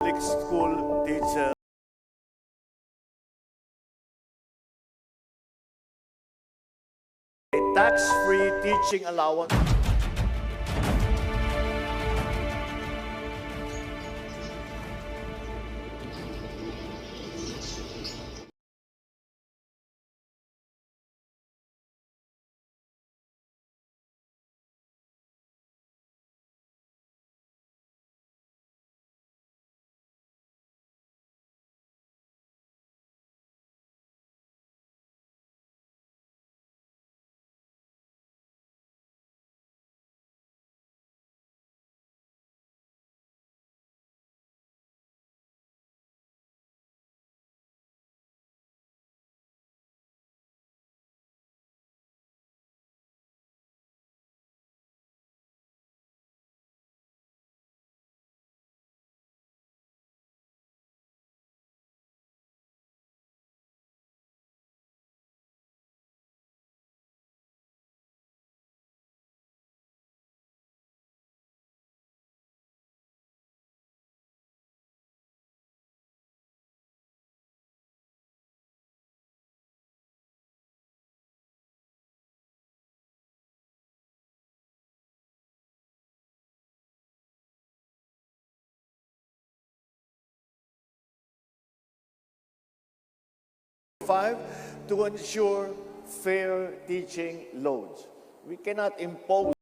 public school teacher a tax-free teaching allowance. Five, to ensure fair teaching loads. We cannot impose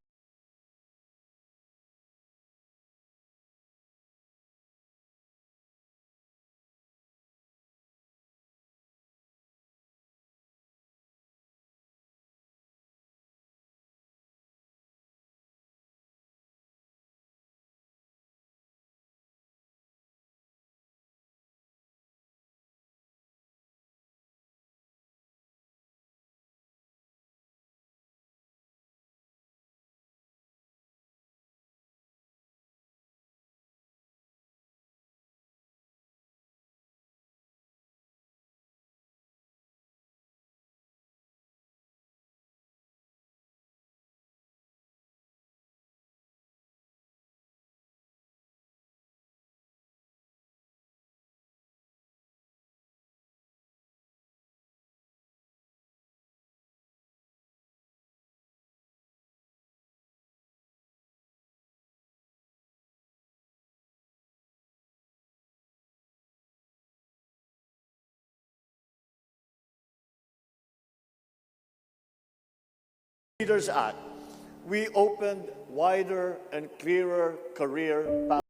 Leaders Act. We opened wider and clearer career paths.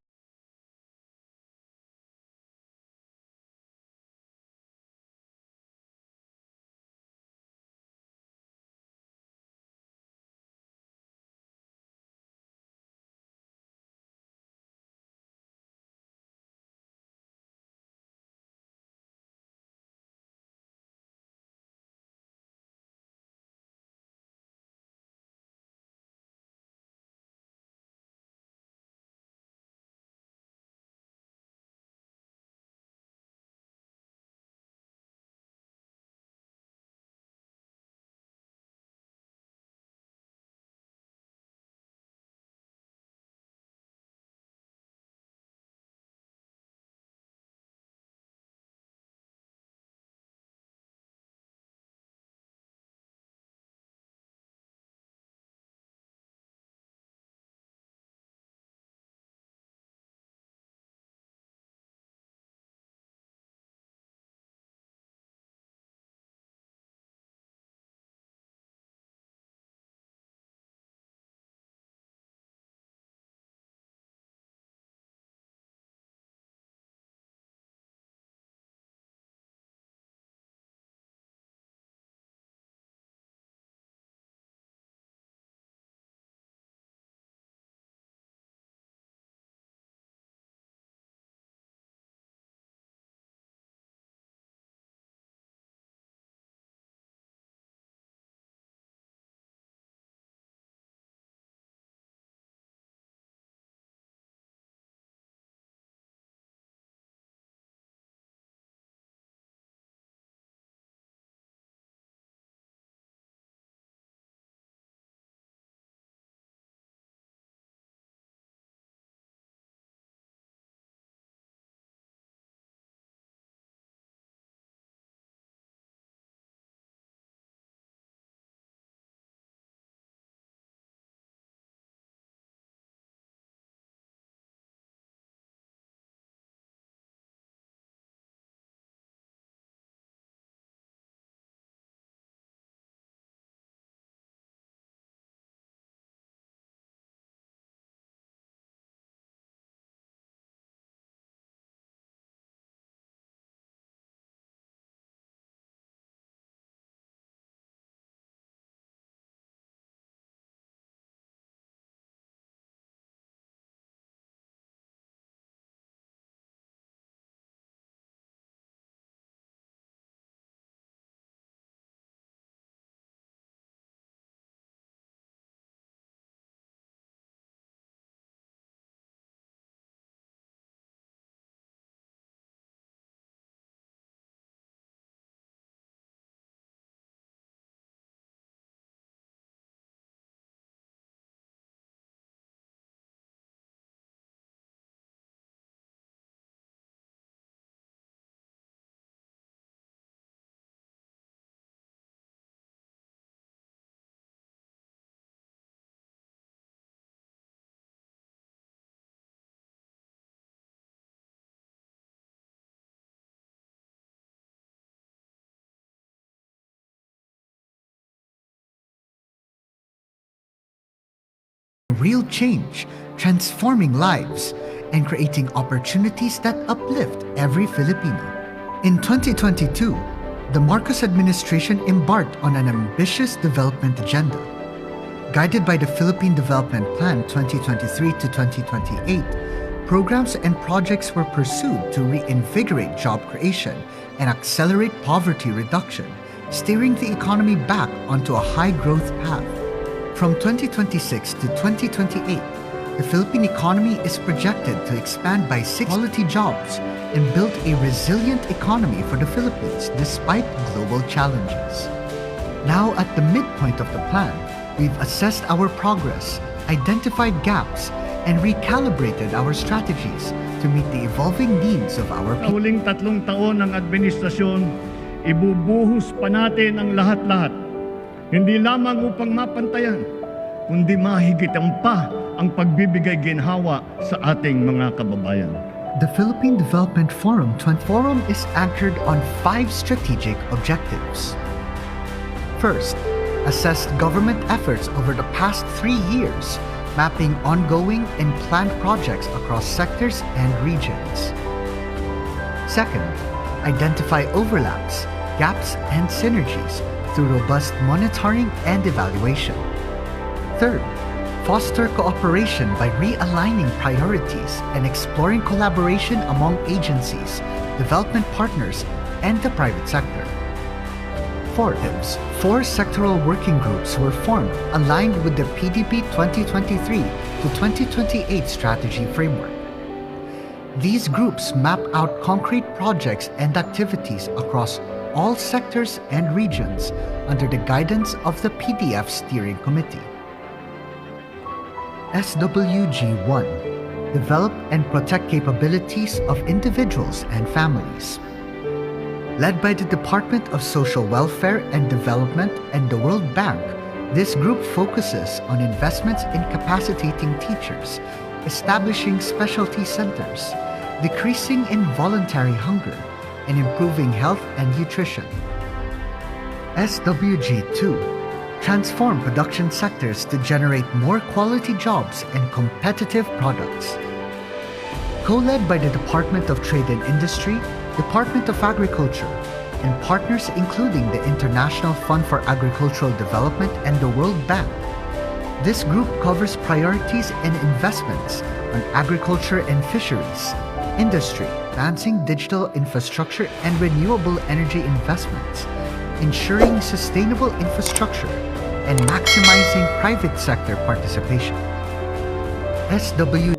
real change, transforming lives, and creating opportunities that uplift every Filipino. In 2022, the Marcos administration embarked on an ambitious development agenda. Guided by the Philippine Development Plan 2023 to 2028, programs and projects were pursued to reinvigorate job creation and accelerate poverty reduction, steering the economy back onto a high-growth path. From 2026 to 2028, the Philippine economy is projected to expand by 6 quality jobs and build a resilient economy for the Philippines despite global challenges. Now at the midpoint of the plan, we've assessed our progress, identified gaps, and recalibrated our strategies to meet the evolving needs of our Sa people. huling 3 taon ng administrasyon, ibubuhos pa natin ang lahat-lahat. Hindi lamang upang mapantayan, kundi mahigitan pa ang pagbibigay ginhawa sa ating mga kababayan. The Philippine Development Forum is anchored on 5 strategic objectives. First, assess government efforts over the past 3 years, mapping ongoing and planned projects across sectors and regions. Second, identify overlaps, gaps, and synergies through robust monitoring and evaluation. Third, foster cooperation by realigning priorities and exploring collaboration among agencies, development partners, and the private sector. Fourth, 4 sectoral working groups were formed aligned with the PDP 2023 to 2028 strategy framework. These groups map out concrete projects and activities across all sectors and regions under the guidance of the PDF Steering Committee. SWG-1 – Develop and protect capabilities of individuals and families. Led by the Department of Social Welfare and Development and the World Bank, this group focuses on investments in capacitating teachers, establishing specialty centers, decreasing involuntary hunger, and improving health and nutrition. SWG-2 – Transform production sectors to generate more quality jobs and competitive products. Co-led by the Department of Trade and Industry, Department of Agriculture, and partners including the International Fund for Agricultural Development and the World Bank. This group covers priorities and investments on agriculture and fisheries, industry, advancing digital infrastructure and renewable energy investments, ensuring sustainable infrastructure, and maximizing private sector participation. SW